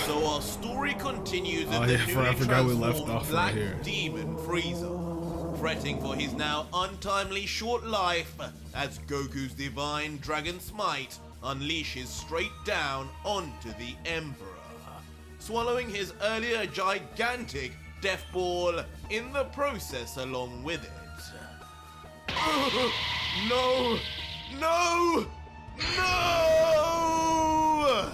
So our story continues Oh in the yeah, newly I forgot we left transformed off Black right here. Demon Frieza, fretting for his now untimely short life as Goku's divine Dragon Smite unleashes straight down onto the Emperor, swallowing his earlier gigantic Death Ball in the process along with it. No! No! No!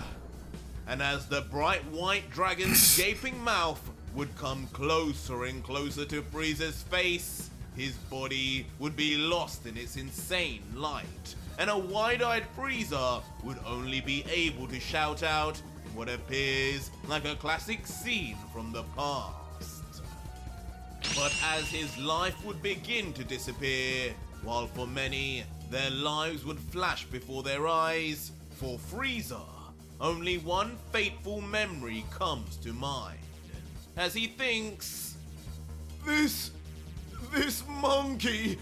And as the bright white dragon's gaping mouth would come closer and closer to Frieza's face, his body would be lost in its insane light, and a wide-eyed Frieza would only be able to shout out in what appears like a classic scene from the past. But as his life would begin to disappear, while for many, their lives would flash before their eyes, for Frieza, only one fateful memory comes to mind, as he thinks, This monkey,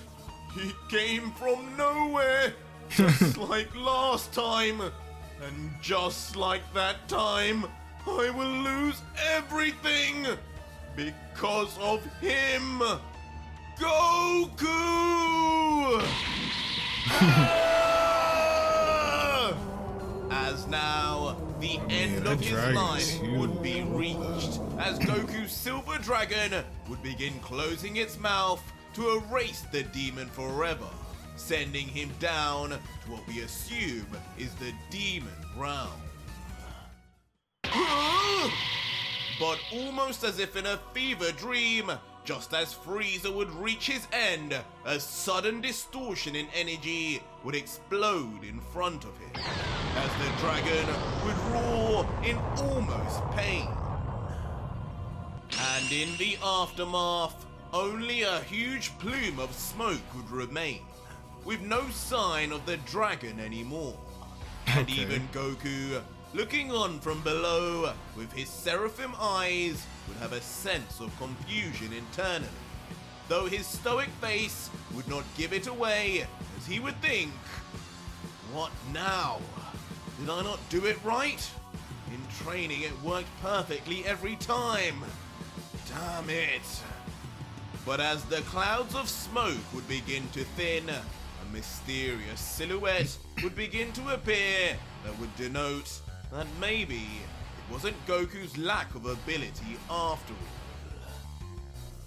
he came from nowhere, just like last time, and just like that time, I will lose everything, because of him, Goku! As now, the end of his life would be reached, as Goku's Silver Dragon would begin closing its mouth to erase the demon forever, sending him down to what we assume is the demon realm. But almost as if in a fever dream, just as Frieza would reach his end, a sudden distortion in energy would explode in front of him, as the dragon would roar in almost pain. And in the aftermath, only a huge plume of smoke would remain, with no sign of the dragon anymore. And even Goku, looking on from below with his seraphim eyes, would have a sense of confusion internally, though his stoic face would not give it away, as he would think, what now? Did I not do it right? In training it worked perfectly every time. Damn it. But as the clouds of smoke would begin to thin, a mysterious silhouette would begin to appear that would denote that maybe it wasn't Goku's lack of ability after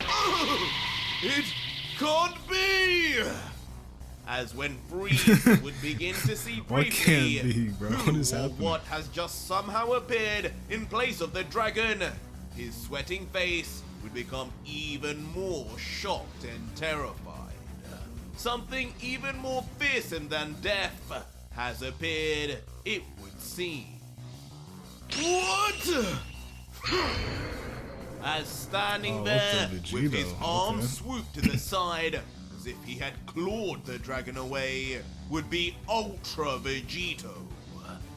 all. It can't be! As when Frieza would begin to see briefly can't be, bro? What is happening? what has just somehow appeared in place of the dragon, his sweating face would become even more shocked and terrified. Something even more fearsome than death has appeared, it would seem. What? As standing there with his arms swooped to the side, as if he had clawed the dragon away, would be Ultra Vegito.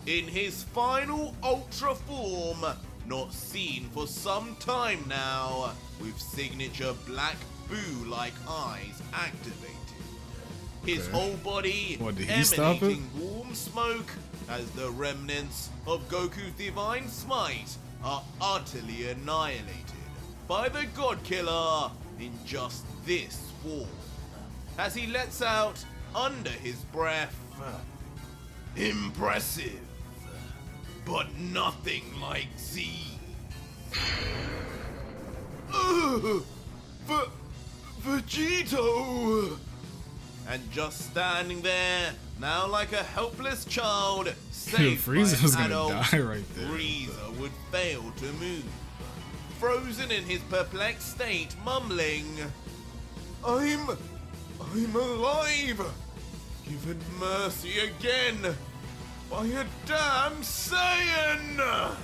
In his final Ultra form, not seen for some time now, with signature black boo-like eyes activated. His whole body emanating warm smoke, as the remnants of Goku's divine smite are utterly annihilated by the God Killer in just this form, as he lets out under his breath, impressive, but nothing like Z. Vegito! And just standing there, now like a helpless child, saved by an adult, Frieza would fail to move, frozen in his perplexed state, mumbling, I'm alive! Given mercy again by a damn Saiyan!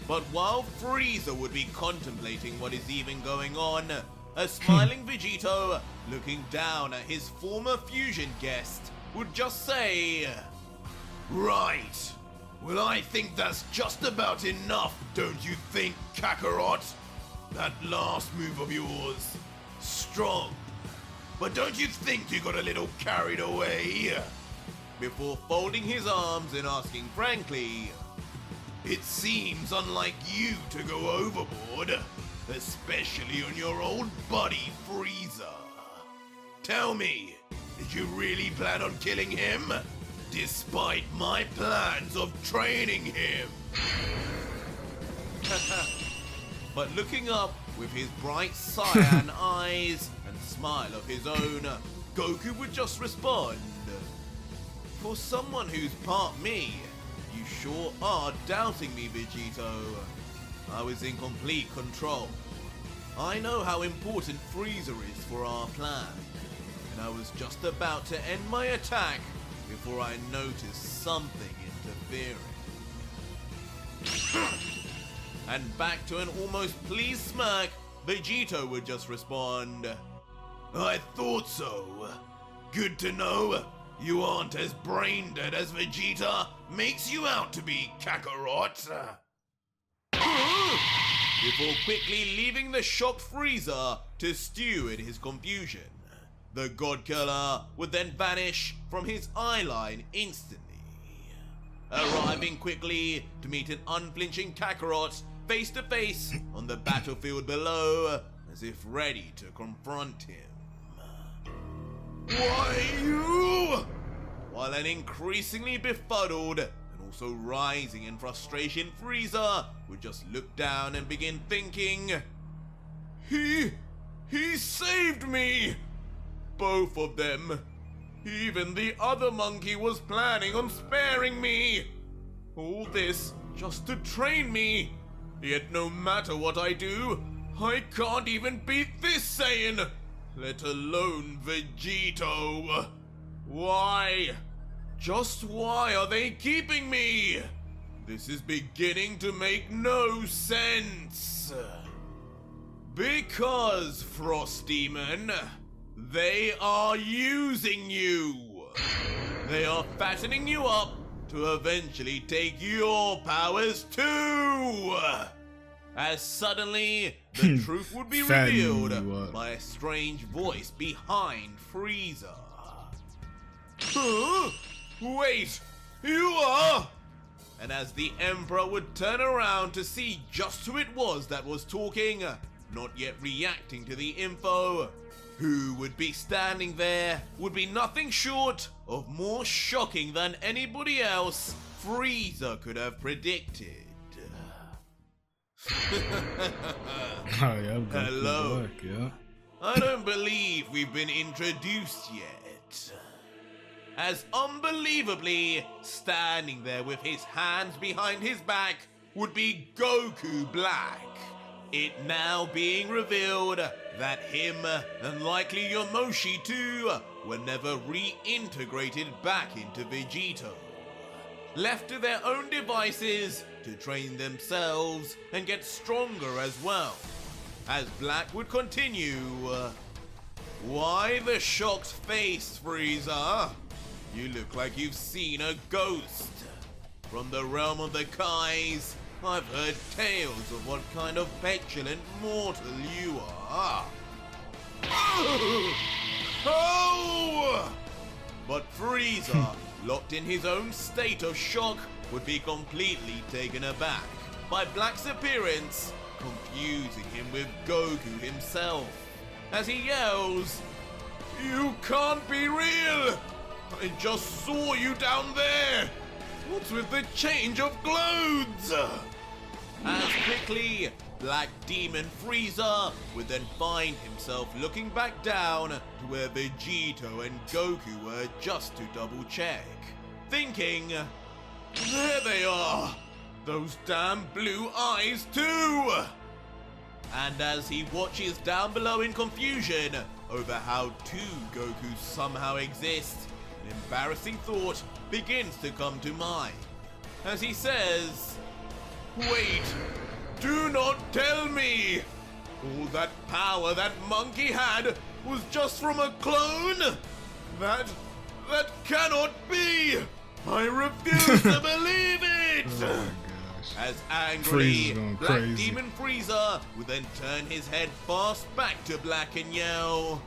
But while Frieza would be contemplating what is even going on, a smiling Vegito, looking down at his former fusion guest, would just say, Right. Well, I think that's just about enough, don't you think, Kakarot? That last move of yours, strong. But don't you think you got a little carried away? before folding his arms and asking frankly, "It seems unlike you to go overboard, especially on your old buddy Frieza. Tell me, did you really plan on killing him, despite my plans of training him?" But looking up with his bright cyan eyes and smile of his own, Goku would just respond, "For someone who's part me, you sure are doubting me, Vegito. I was in complete control. I know how important Frieza is for our plan, and I was just about to end my attack before I noticed something interfering." And back to an almost pleased smirk, Vegito would just respond, "I thought so. Good to know you aren't as brain dead as Vegeta makes you out to be, Kakarot." Before quickly leaving the shocked Frieza to stew in his confusion, the God Killer would then vanish from his eyeline instantly, arriving quickly to meet an unflinching Kakarot face to face on the battlefield below, as if ready to confront him. "Why you?" While an increasingly befuddled and also rising in frustration Frieza would just look down and begin thinking, He saved me! Both of them. Even the other monkey was planning on sparing me. All this just to train me. Yet no matter what I do, I can't even beat this Saiyan, let alone Vegito. Why? Just why are they keeping me? This is beginning to make no sense. Because, Frost Demon, they are using you. They are fattening you up to eventually take your powers too. As suddenly, the truth would be revealed by a strange voice behind Frieza. Huh? Wait, you are? And as the Emperor would turn around to see just who it was that was talking, not yet reacting to the info, who would be standing there would be nothing short of more shocking than anybody else Frieza could have predicted. Hello. I don't believe we've been introduced yet. As unbelievably, standing there with his hands behind his back would be Goku Black. It now being revealed that him and likely Yomoshi too were never reintegrated back into Vegito. Left to their own devices to train themselves and get stronger as well. As Black would continue, "Why the shocked face, Frieza? You look like you've seen a ghost. From the realm of the Kais, I've heard tales of what kind of petulant mortal you are." Oh! But Frieza, locked in his own state of shock, would be completely taken aback by Black's appearance, confusing him with Goku himself, as he yells, "You can't be real! I just saw you down there! What's with the change of clothes?" As quickly, Black Demon Frieza would then find himself looking back down to where Vegito and Goku were just to double check, thinking, "There they are! Those damn blue eyes too!" And as he watches down below in confusion over how two Gokus somehow exist, an embarrassing thought begins to come to mind, as he says, "Wait, do not tell me! All that power that monkey had was just from a clone? That cannot be! I refuse to believe it!" Oh my gosh. As angrily, Black crazy. Demon Frieza would then turn his head fast back to Black and yell,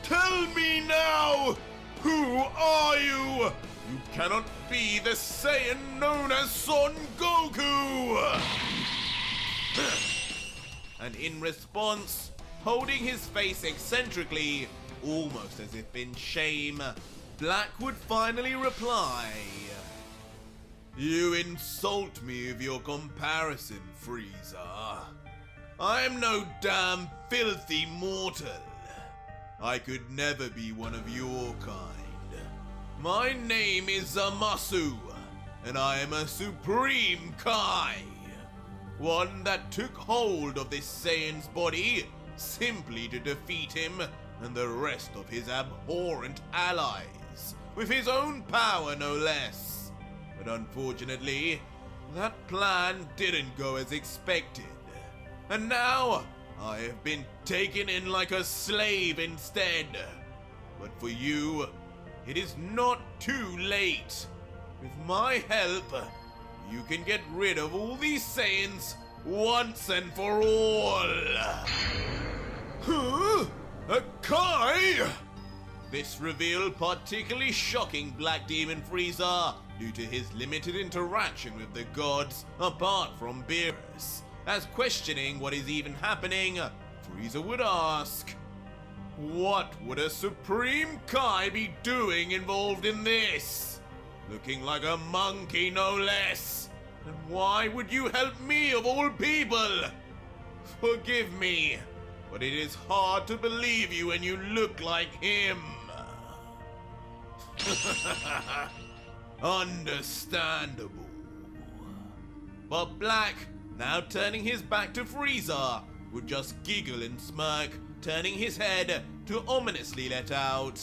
"Tell me now! Who are you? You cannot be the Saiyan known as Son Goku! And in response, holding his face eccentrically, almost as if in shame, Black would finally reply, "You insult me with your comparison, Frieza. I am no damn filthy mortal. I could never be one of your kind. My name is Zamasu, and I am a supreme Kai. One that took hold of this Saiyan's body simply to defeat him and the rest of his abhorrent allies, with his own power no less. But unfortunately, that plan didn't go as expected. And now, I have been taken in like a slave instead. But for you, it is not too late. With my help, you can get rid of all these Saiyans once and for all." Huh? A Kai? This reveal particularly shocking Black Demon Frieza due to his limited interaction with the gods apart from Beerus. As questioning what is even happening, Frieza would ask, "What would a Supreme Kai be doing involved in this? Looking like a monkey no less. And why would you help me of all people? Forgive me, but it is hard to believe you when you look like him." Understandable. But Black, now turning his back to Frieza, would just giggle and smirk, turning his head to ominously let out,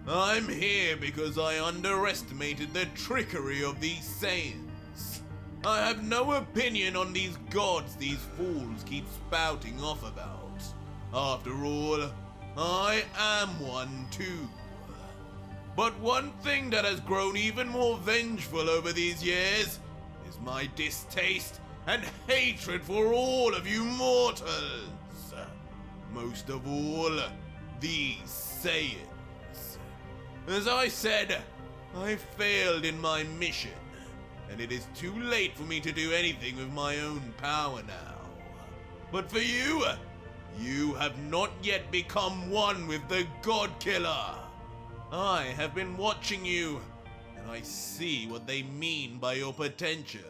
"I'm here because I underestimated the trickery of these Saiyans. I have no opinion on these gods these fools keep spouting off about. After all, I am one too. But one thing that has grown even more vengeful over these years is my distaste and hatred for all of you mortals. Most of all, these Saiyans. As I said, I failed in my mission, and it is too late for me to do anything with my own power now. But for you, you have not yet become one with the God Killer. I have been watching you, and I see what they mean by your potential.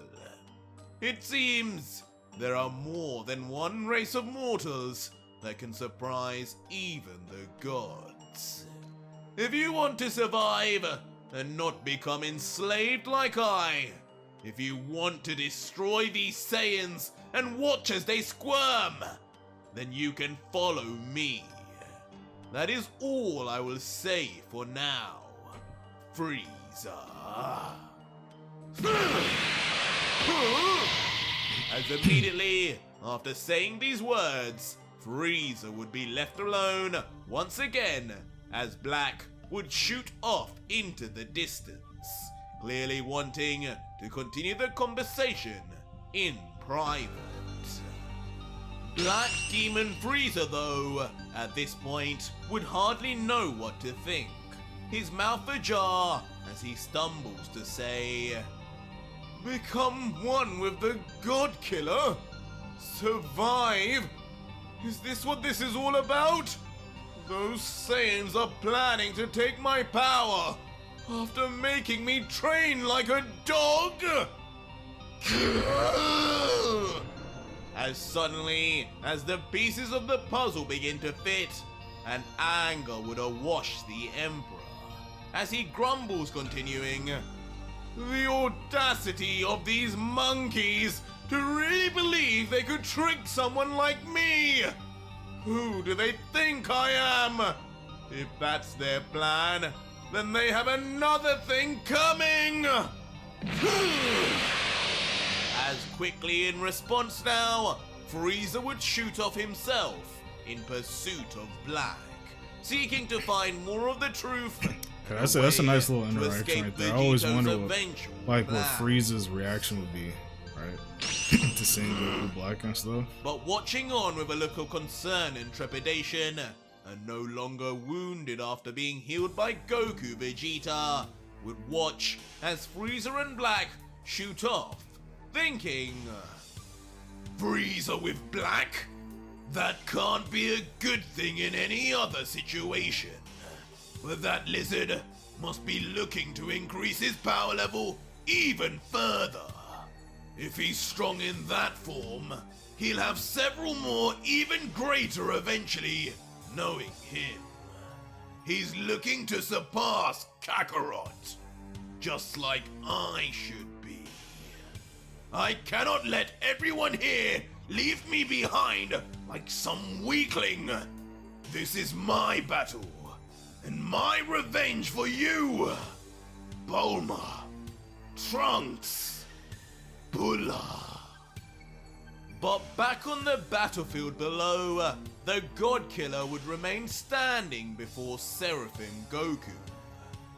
It seems there are more than one race of mortals that can surprise even the gods. If you want to survive and not become enslaved like I, if you want to destroy these Saiyans and watch as they squirm, then you can follow me. That is all I will say for now, Frieza." As immediately after saying these words, Frieza would be left alone once again as Black would shoot off into the distance, clearly wanting to continue the conversation in private. Black Demon Frieza, though, at this point, would hardly know what to think, his mouth ajar as he stumbles to say, "Become one with the God Killer? Survive? Is this what this is all about? Those Saiyans are planning to take my power after making me train like a dog?" As suddenly as the pieces of the puzzle begin to fit, and anger would awash the Emperor, as he grumbles, continuing, "The audacity of these monkeys to really believe they could trick someone like me! Who do they think I am? If that's their plan, then they have another thing coming!" As quickly in response now, Frieza would shoot off himself in pursuit of Black, seeking to find more of the truth. That's a nice little interaction right there. I always wonder what Black. Frieza's reaction would be, right? To seeing Goku Black and stuff. But watching on with a look of concern and trepidation, and no longer wounded after being healed by Goku Vegeta, would watch as Frieza and Black shoot off, thinking, Frieza with Black? That can't be a good thing in any other situation. But that lizard must be looking to increase his power level even further. If he's strong in that form, he'll have several more even greater eventually, knowing him. He's looking to surpass Kakarot, just like I should be. I cannot let everyone here leave me behind like some weakling. This is my battle, and my revenge for you, Bulma, Trunks, Bulla. But back on the battlefield below, the God Killer would remain standing before Seraphim Goku.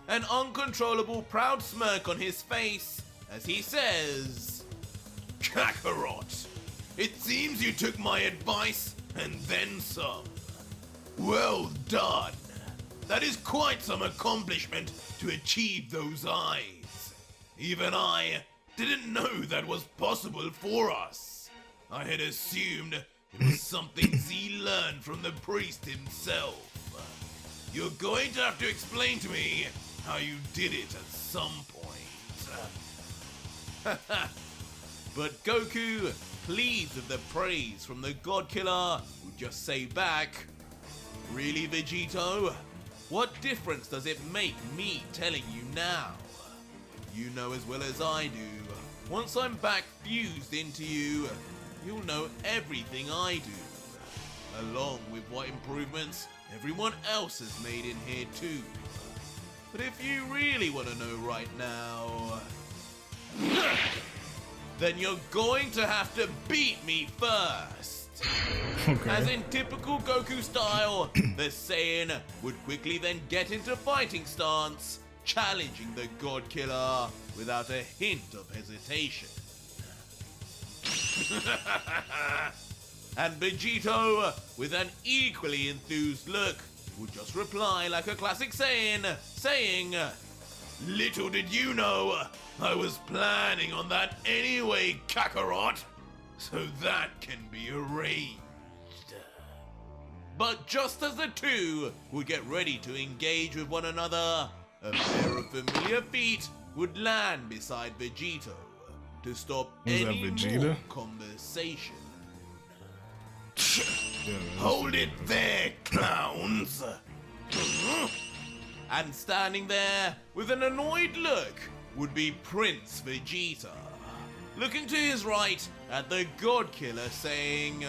An uncontrollable proud smirk on his face as he says, Kakarot, it seems you took my advice and then some. Well done. That is quite some accomplishment to achieve those eyes. Even I didn't know that was possible for us. I had assumed it was something Z learned from the priest himself. You're going to have to explain to me how you did it at some point. But Goku, pleased with the praise from the God Killer, would just say back, Really, Vegito? What difference does it make me telling you now? You know as well as I do, once I'm back fused into you, you'll know everything I do, along with what improvements everyone else has made in here too. But if you really want to know right now, then you're going to have to beat me first. Okay. As in typical Goku style, the Saiyan would quickly then get into fighting stance, challenging the God Killer without a hint of hesitation. And Vegito, with an equally enthused look, would just reply like a classic Saiyan, saying, Little did you know, I was planning on that anyway, Kakarot, so that can be arranged. But just as the two would get ready to engage with one another, a pair of familiar feet would land beside Vegito to stop any more conversation. Yeah, Hold it there, clowns! And standing there with an annoyed look would be Prince Vegeta, looking to his right at the God Killer saying,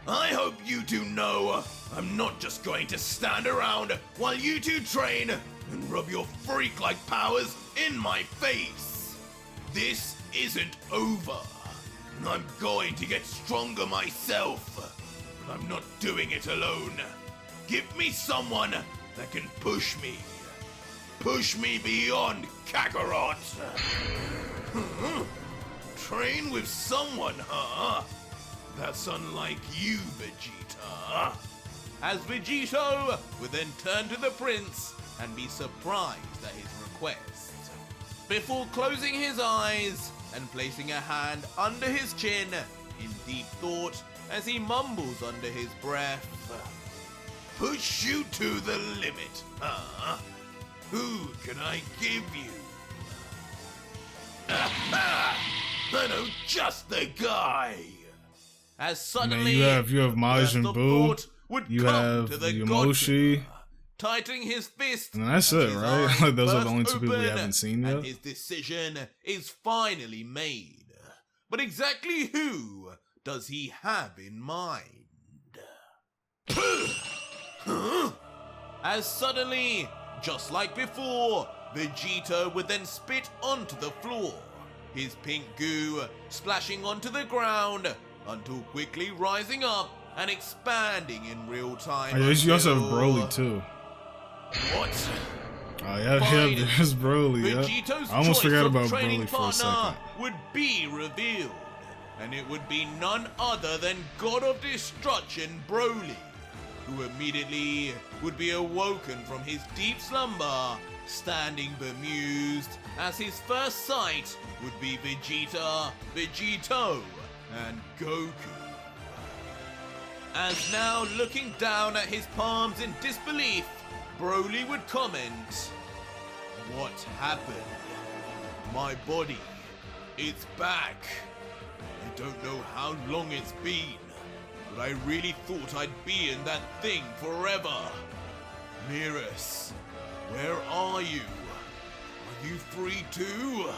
I hope you two know I'm not just going to stand around while you two train and rub your freak-like powers in my face. This isn't over, and I'm going to get stronger myself. But I'm not doing it alone. Give me someone that can push me. Push me beyond Kakarot. Train with someone, huh? That's unlike you, Vegeta. As Vegito would then turn to the prince and be surprised at his request, before closing his eyes and placing a hand under his chin in deep thought as he mumbles under his breath, Push you to the limit, huh? Who can I give you? I know just the guy. As suddenly, Man, you have Majin Buu, you have Yamoshi, tightening his fist, and that's it, right? Like those are the only two people we haven't seen yet. And his decision is finally made. But exactly who does he have in mind? As suddenly, just like before, Vegeta would then spit onto the floor, his pink goo splashing onto the ground until quickly rising up and expanding in real time. Oh, you also have Broly too. What? Oh yeah, there's Broly. Vegito's I almost forgot about training Broly for a partner second. would be revealed, and it would be none other than God of Destruction Broly, who immediately would be awoken from his deep slumber, standing bemused as his first sight would be Vegeta, Vegito, and Goku. As now looking down at his palms in disbelief, Broly would comment, "What happened? My body, it's back. I don't know how long it's been, but I really thought I'd be in that thing forever. Mirrors, where are you? Are you free too?"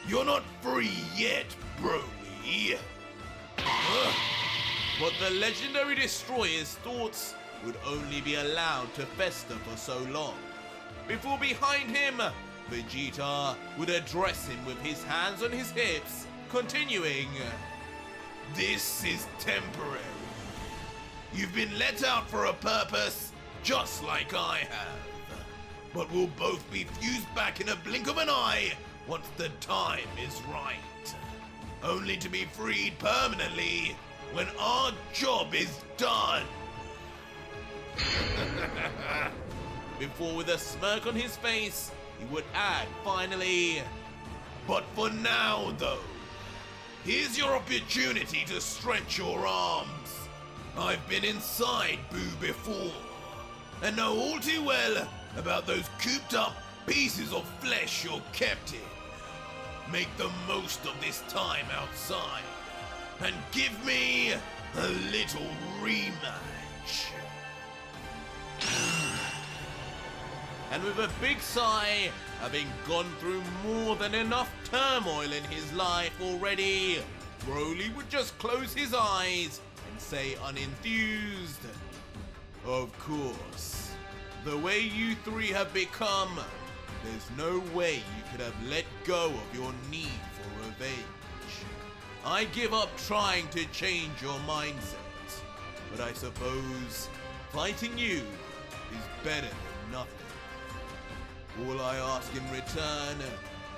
"You're not free yet, Broly." But the legendary destroyer's thoughts would only be allowed to fester for so long, before behind him, Vegeta would address him with his hands on his hips, continuing, "This is temporary. You've been let out for a purpose, just like I have. But we'll both be fused back in a blink of an eye once the time is right. Only to be freed permanently when our job is done." Before, with a smirk on his face, he would add finally, "But for now, though, here's your opportunity to stretch your arms. I've been inside Boo before, and know all too well about those cooped up pieces of flesh you're kept in. Make the most of this time outside, and give me a little rematch." And with a big sigh, having gone through more than enough turmoil in his life already, Broly would just close his eyes and say unenthused, "Of course, the way you three have become, there's no way you could have let go of your need for revenge. I give up trying to change your mindset, but I suppose fighting you is better than nothing. All I ask in return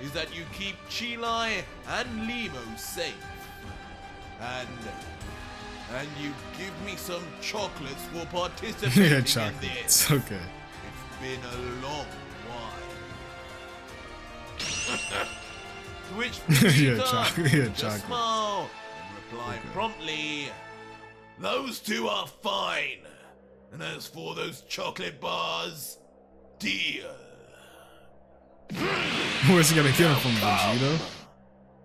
is that you keep Chilai and Limo safe. And you give me some chocolates for participating Yeah, in chocolates. this. Okay. It's been a long while." To which Yeah, Vegeta yeah, would just chocolate. smile and reply promptly, "Those two are fine. And as for those chocolate bars, deal." Where's he gonna get him from, Vegito?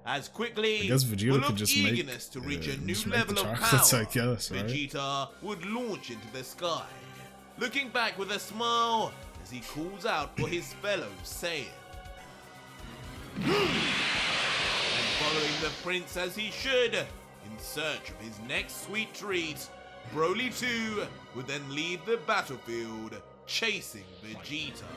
As quickly, I guess Vegeta full could of just eagerness make, to reach a new just make the level of chocolates, power, I guess, right? Vegeta would launch into the sky, looking back with a smile as he calls out for his fellow Saiyan. And following the prince as he should, in search of his next sweet treat, Broly 2 would then leave the battlefield, chasing Vegeta.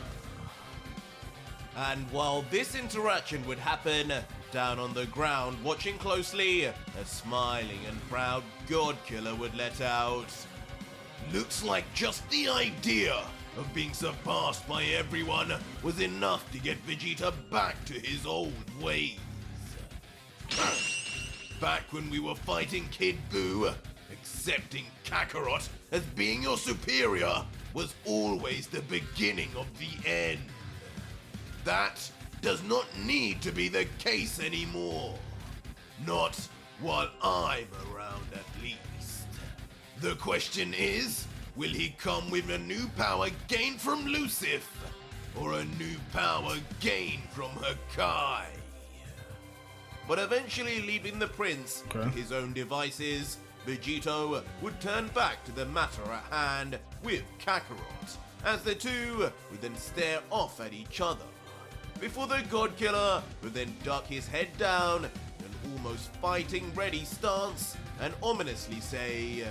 And while this interaction would happen, down on the ground, watching closely, a smiling and proud God Killer would let out, "Looks like just the idea of being surpassed by everyone was enough to get Vegeta back to his old ways. Back when we were fighting Kid Buu, accepting Kakarot as being your superior was always the beginning of the end. That does not need to be the case anymore. Not while I'm around, at least. The question is, will he come with a new power gained from Lucif, or a new power gained from Hakai?" But eventually leaving the prince to his own devices, Vegito would turn back to the matter at hand with Kakarot, as the two would then stare off at each other, before the God Killer would then duck his head down in an almost fighting ready stance and ominously say,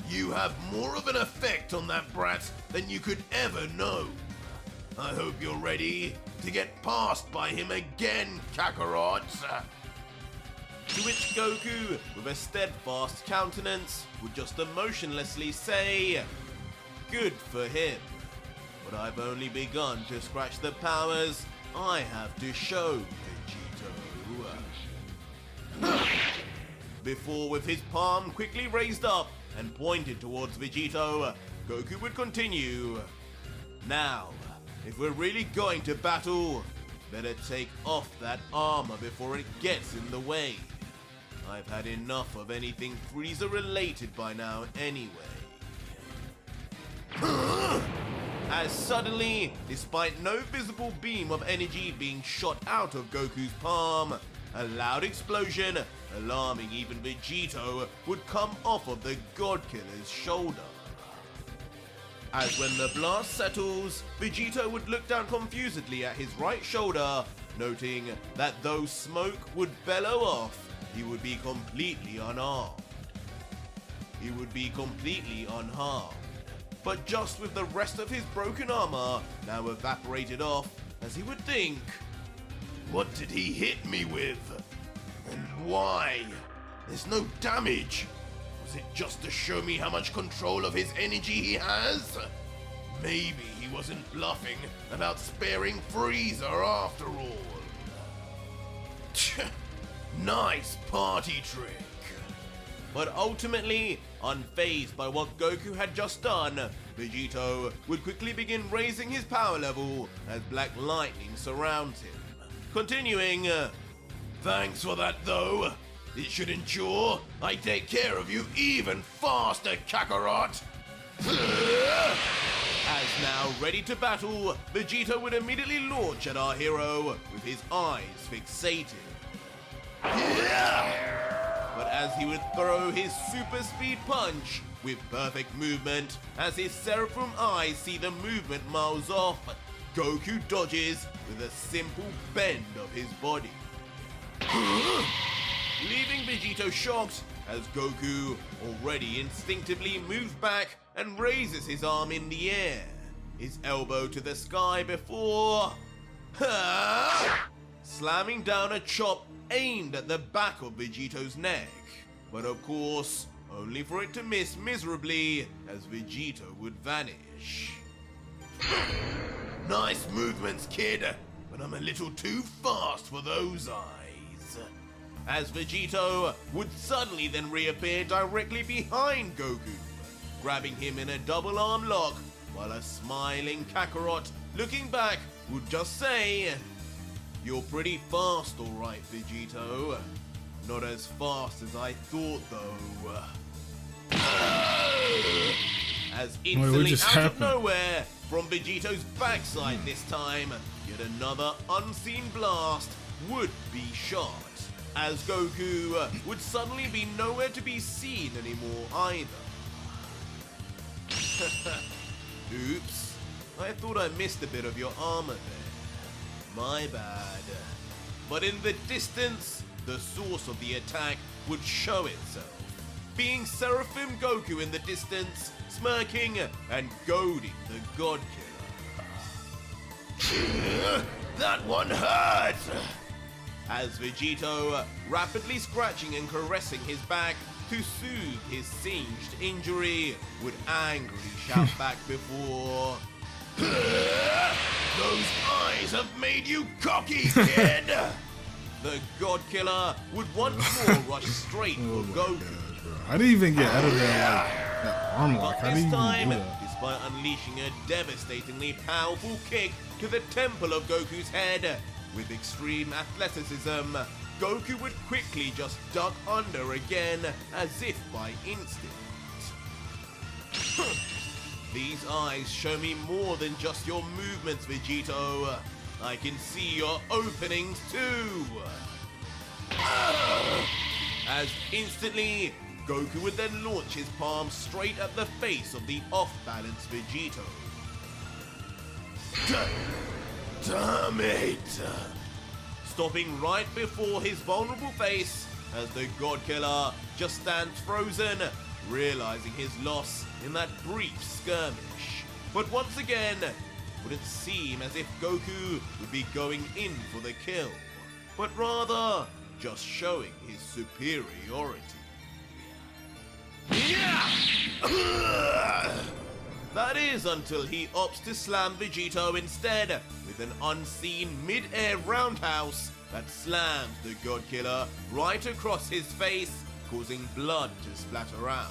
"You have more of an effect on that brat than you could ever know. I hope you're ready to get passed by him again, Kakarot." To which Goku, with a steadfast countenance, would just emotionlessly say, "Good for him, but I've only begun to scratch the powers I have to show, Vegito." Before, with his palm quickly raised up, and pointed towards Vegito, Goku would continue. Now, if we're really going to battle, better take off that armor before it gets in the way. I've had enough of anything Frieza related by now anyway. As suddenly, despite no visible beam of energy being shot out of Goku's palm, a loud explosion, alarming even Vegito, would come off of the God Killer's shoulder. As when the blast settles, Vegito would look down confusedly at his right shoulder, noting that though smoke would bellow off, he would be completely unarmed. He would be completely unharmed, but just with the rest of his broken armor now evaporated off, as he would think, what did he hit me with? And why? There's no damage. Was it just to show me how much control of his energy he has? Maybe he wasn't bluffing about sparing Frieza after all. Nice party trick. But ultimately, unfazed by what Goku had just done, Vegito would quickly begin raising his power level as black lightning surrounds him. Continuing, thanks for that though. It should ensure I take care of you even faster, Kakarot. As now ready to battle, Vegito would immediately launch at our hero with his eyes fixated. But as he would throw his super speed punch with perfect movement, as his Seraphim eyes see the movement miles off, Goku dodges with a simple bend of his body. Leaving Vegito shocked as Goku already instinctively moves back and raises his arm in the air, his elbow to the sky before slamming down a chop aimed at the back of Vegito's neck, but of course only for it to miss miserably as Vegito would vanish. Nice movements, kid, but I'm a little too fast for those eyes. As Vegito would suddenly then reappear directly behind Goku, grabbing him in a double arm lock, while a smiling Kakarot looking back would just say, "You're pretty fast, alright, Vegito. Not as fast as I thought, though." As instantly out of nowhere, from Vegito's backside this time, yet another unseen blast would be shot, as Goku would suddenly be nowhere to be seen anymore either. Oops, I thought I missed a bit of your armor there. My bad. But in the distance, the source of the attack would show itself, being Seraphim Goku in the distance, smirking and goading the God Killer. That one hurt! As Vegito, rapidly scratching and caressing his back to soothe his singed injury, would angrily shout back before, "Those eyes have made you cocky, kid!" The God Killer would once more rush straight for Goku. Gosh, bro. How do you even get out of that arm lock? How do you This even time, do that? despite unleashing a devastatingly powerful kick to the temple of Goku's head, with extreme athleticism, Goku would quickly just duck under again as if by instinct. These eyes show me more than just your movements, Vegito. I can see your openings too. As instantly, Goku would then launch his palm straight at the face of the off-balance Vegito. Damn it! Stopping right before his vulnerable face as the God Killer just stands frozen, realizing his loss in that brief skirmish. But once again, it wouldn't seem as if Goku would be going in for the kill, but rather just showing his superiority. That is until he opts to slam Vegito instead with an unseen mid-air roundhouse that slams the God Killer right across his face, causing blood to splatter out.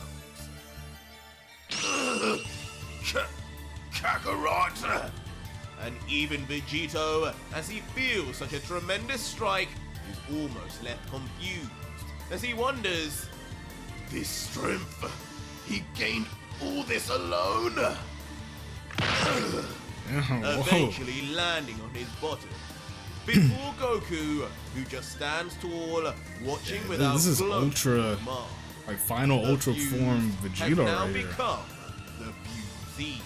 Kakarot! And even Vegito, as he feels such a tremendous strike, is almost left confused, as he wonders, this strength, he gained all this alone? Eventually landing on his bottom, before Goku, who just stands tall, watching without this is glow, ultra, like final ultra form Vegito now right here. become the Fuse Z.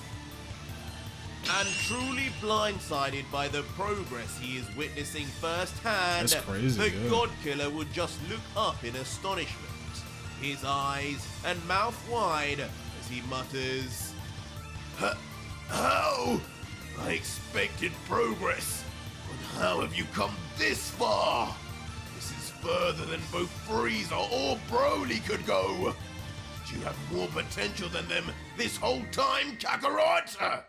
And truly blindsided by the progress he is witnessing firsthand, That's crazy, the yeah. God Killer would just look up in astonishment, his eyes and mouth wide as he mutters, How? I expected progress, but how have you come this far? This is further than both Frieza or Broly could go. Did you have more potential than them this whole time, Kakarot?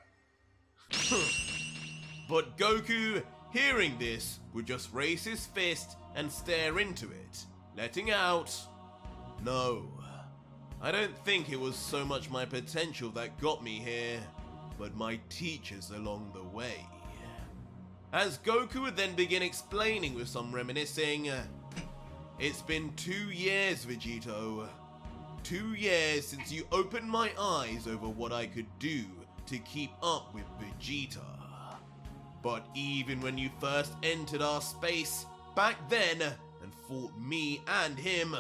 But Goku, hearing this, would just raise his fist and stare into it, letting out, No, I don't think it was so much my potential that got me here, but my teachers along the way. As Goku would then begin explaining with some reminiscing, It's been 2 years, Vegito. 2 years since you opened my eyes over what I could do to keep up with Vegeta. But even when you first entered our space back then and fought me and him,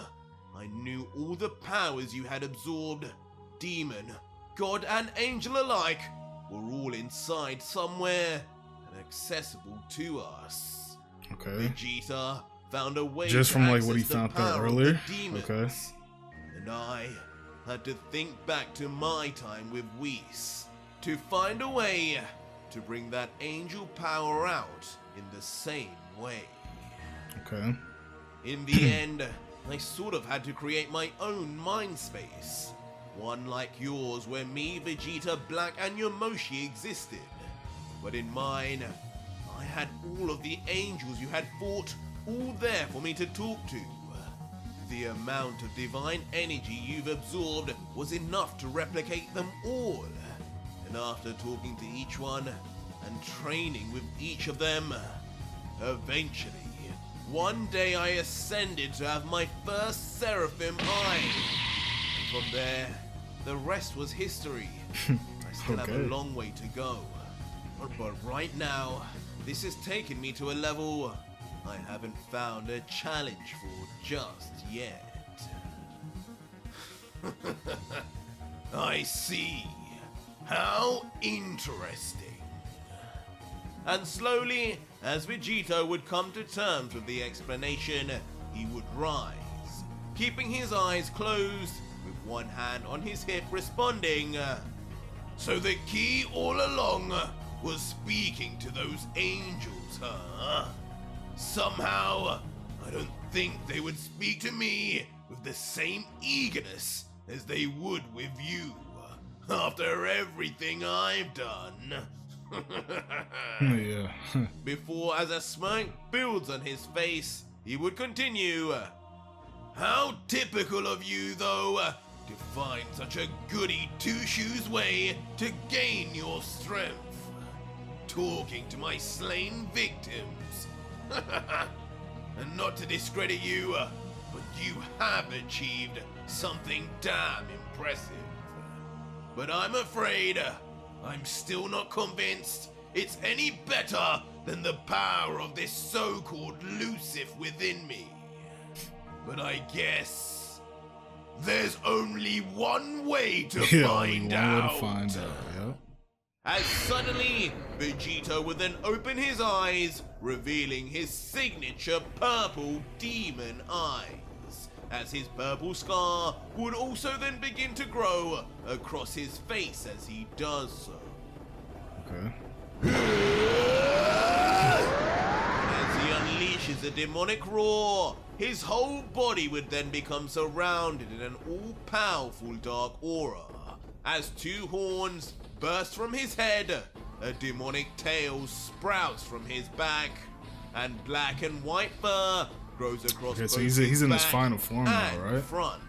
I knew all the powers you had absorbed, demon, god and angel alike, were all inside somewhere and accessible to us. Okay. Vegeta found a way Just to from like what he access the found out power of earlier. the demons. Okay. And I had to think back to my time with Whis to find a way to bring that angel power out in the same way. Okay. In the end, I sort of had to create my own mind space. One like yours where me, Vegeta, Black and Yomoshi existed. But in mine, I had all of the angels you had fought all there for me to talk to. The amount of divine energy you've absorbed was enough to replicate them all. And after talking to each one and training with each of them, eventually, one day I ascended to have my first Seraphim eye. From there, the rest was history. I still have a long way to go. But right now, this has taken me to a level I haven't found a challenge for just yet. I see. How interesting. And slowly, as Vegito would come to terms with the explanation, he would rise, keeping his eyes closed, with one hand on his hip responding, So the key all along was speaking to those angels, huh? Somehow, I don't think they would speak to me with the same eagerness as they would with you, after everything I've done. Yeah. Before, as a smirk builds on his face, he would continue. How typical of you, though, to find such a goody two-shoes way to gain your strength. Talking to my slain victims. And not to discredit you, but you have achieved something damn impressive. But I'm afraid I'm still not convinced it's any better than the power of this so-called Lucif within me. But I guess there's only one way to find out. Yep. As suddenly, Vegito would then open his eyes, revealing his signature purple demon eyes, as his purple scar would also then begin to grow across his face as he does so. Okay. As he unleashes a demonic roar, his whole body would then become surrounded in an all-powerful dark aura, as two horns burst from his head, a demonic tail sprouts from his back, and black and white fur grows across Okay, so he's in his final form now, right? front,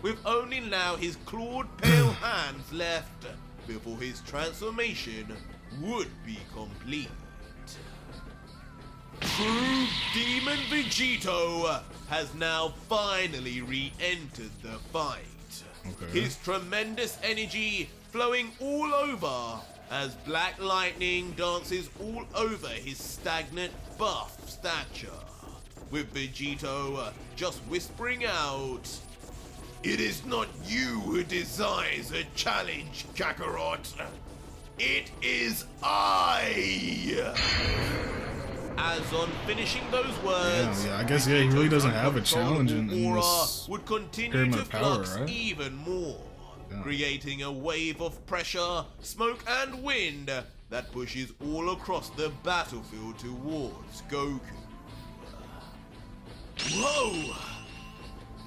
with only now his clawed pale hands left before his transformation would be complete. True Demon Vegito has now finally re-entered the fight. Okay. His tremendous energy flowing all over as black lightning dances all over his stagnant buff stature, with Vegito just whispering out, "It is not you who desires a challenge, Kakarot. It is I!" As on finishing those words, I guess he really doesn't have a challenge in aura this would continue to Pyramid Power, flux right? even more, Yeah. creating a wave of pressure, smoke, and wind that pushes all across the battlefield towards Goku. Whoa!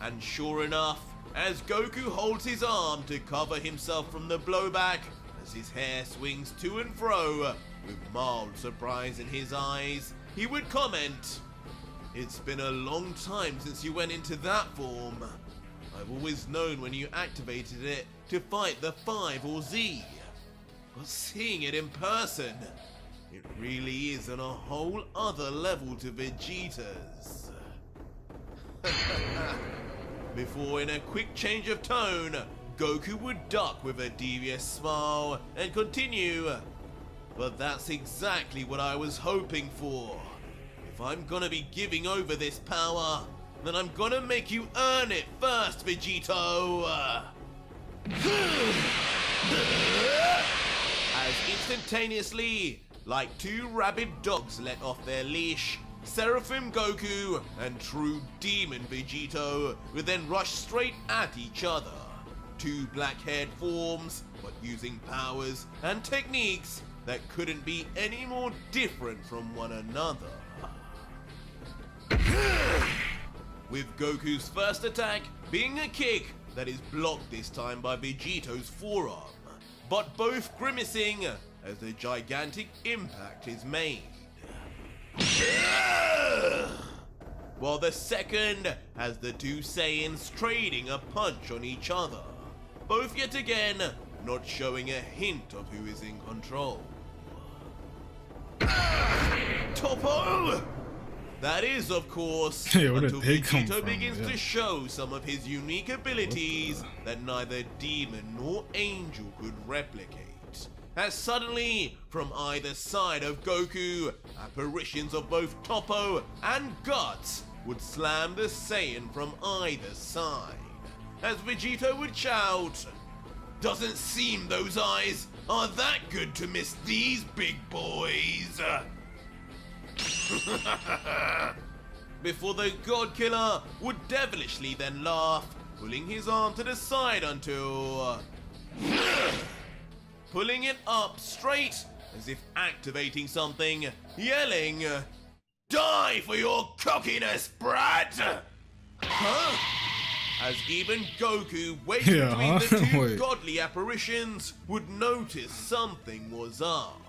And sure enough, as Goku holds his arm to cover himself from the blowback, as his hair swings to and fro, with mild surprise in his eyes, he would comment, "It's been a long time since you went into that form. I've always known when you activated it to fight the 5 or Z. But seeing it in person, it really is on a whole other level to Vegeta's." Before, in a quick change of tone, Goku would duck with a devious smile and continue, "But that's exactly what I was hoping for. If I'm gonna be giving over this power, then I'm gonna make you earn it first, Vegito." As instantaneously, like two rabid dogs let off their leash, Seraphim Goku and True Demon Vegito would then rush straight at each other. Two black-haired forms, but using powers and techniques that couldn't be any more different from one another. With Goku's first attack being a kick that is blocked this time by Vegito's forearm, but both grimacing as the gigantic impact is made. While the second has the two Saiyans trading a punch on each other, both yet again not showing a hint of who is in control. Topo! That is, of course, Yeah, where did until they come Vegito from? begins Yeah. to show some of his unique abilities that neither demon nor angel could replicate. As suddenly, from either side of Goku, apparitions of both Toppo and Guts would slam the Saiyan from either side. As Vegito would shout, "Doesn't seem those eyes are that good to miss these big boys." Before the God Killer would devilishly then laugh, pulling his arm to the side until... pulling it up straight, as if activating something, yelling, "Die for your cockiness, brat!" Huh? As even Goku, waiting between the two Wait. godly apparitions, would notice something was up.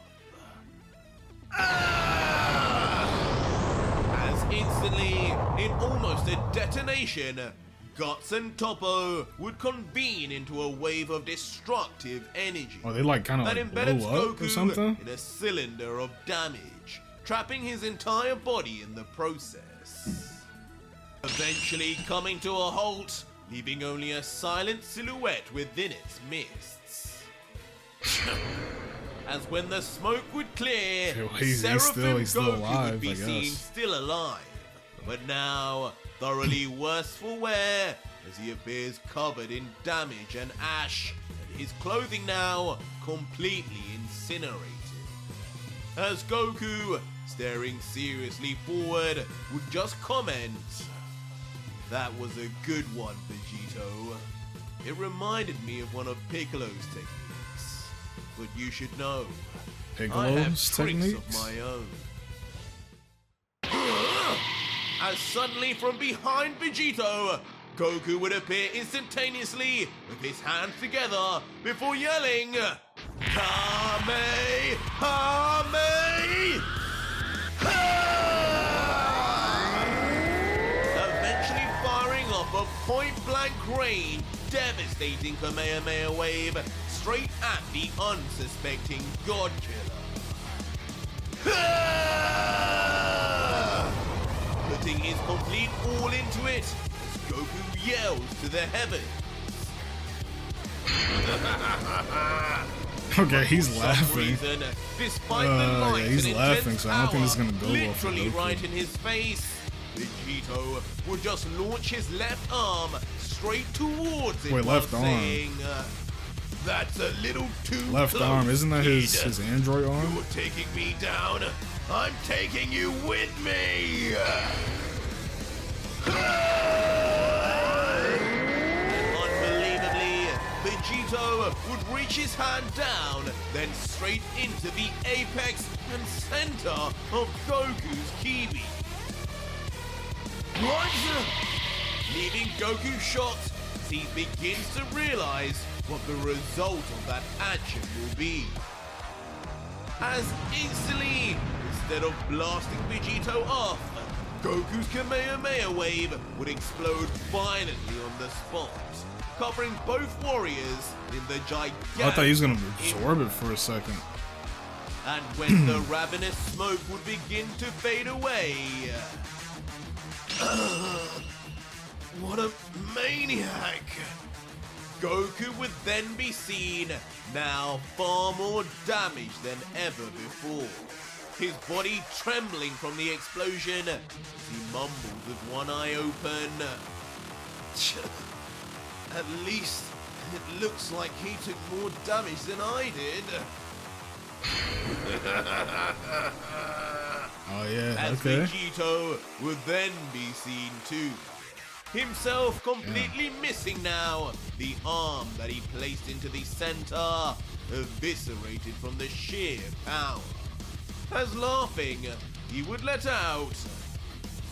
As instantly, in almost a detonation, Guts and Toppo would convene into a wave of destructive energy Oh, they like kind of that like embeds blow up or Goku something? in a cylinder of damage, trapping his entire body in the process. Eventually coming to a halt, leaving only a silent silhouette within its mists. As when the smoke would clear, Yeah, he's Seraphim still Goku alive, would be I seen guess. still alive, but now thoroughly worse for wear, as he appears covered in damage and ash, and his clothing now completely incinerated. As Goku, staring seriously forward, would just comment, "That was a good one, Vegito. It reminded me of one of Piccolo's techniques. But you should know, I have Piccolo's tricks techniques? of my own." As suddenly from behind Vegito, Goku would appear instantaneously with his hands together before yelling, "Kame! Kame! Eventually firing off a point-blank range, devastating Kamehameha wave straight at the unsuspecting God Killer. Putting his complete all into it as Goku yells to the heavens. Okay, he's For some laughing. reason, despite the light yeah, he's and laughing, intense so I don't think this is power gonna go well for literally Goku. right in his face, Vegito would just launch his left arm straight towards it. Wait, while left arm? saying, that's a little too Left close, arm, isn't that his kid. android arm? You're taking me down. I'm taking you with me. Unbelievably, Vegito would reach his hand down, then straight into the apex and center of Goku's Kiwi. What? Leaving Goku shocked as he begins to realize what the result of that action will be. As instantly, instead of blasting Vegito off, Goku's Kamehameha wave would explode violently on the spot, covering both warriors in the gigantic... I thought he was gonna absorb it for a second. And when the ravenous smoke would begin to fade away... what a maniac! Goku would then be seen, now far more damaged than ever before. His body trembling from the explosion, he mumbles with one eye open. At least it looks like he took more damage than I did. Oh yeah, As okay. Vegito would then be seen too. Himself completely missing now, the arm that he placed into the center, eviscerated from the sheer power. As laughing, he would let out,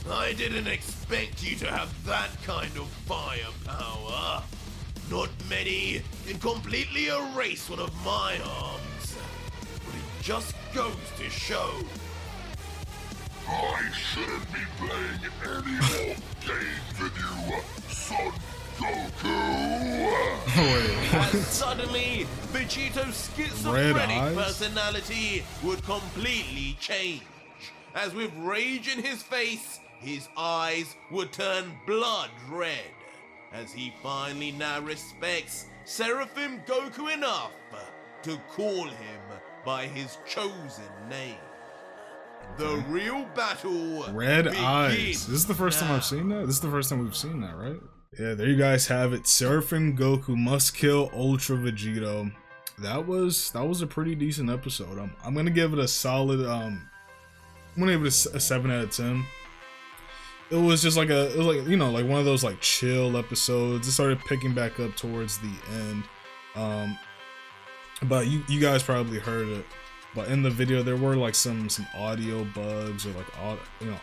I didn't expect you to have that kind of firepower. Not many can completely erase one of my arms. But it just goes to show. I shouldn't be playing any more games with you, son Goku! Wait, As suddenly, Vegito's Red schizophrenic eyes? personality would completely change. As with rage in his face, his eyes would turn blood red. As he finally now respects Seraphim Goku enough to call him by his chosen name. The real battle Red begins eyes. This is the first time now. I've seen that? This is the first time we've seen that, right? Yeah, there you guys have it. Seraphim Goku must kill Ultra Vegito. That was a pretty decent episode. I'm gonna give it a solid I'm gonna give it a 7 out of 10. It was just like you know, like one of those like chill episodes. It started picking back up towards the end. But you guys probably heard it. But in the video, there were like some audio bugs or like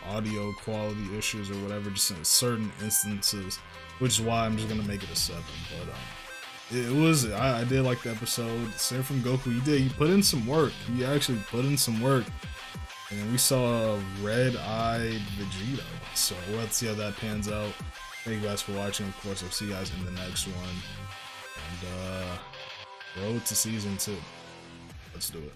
audio quality issues or whatever, just in certain instances, which is why I'm just gonna make it a 7. But it was I did like the episode. Seraphim Goku, he put in some work. He actually put in some work, and we saw a red-eyed Vegito. So we'll have to see how that pans out. Thank you guys for watching. Of course, I'll see you guys in the next one. And road to season 2. Let's do it.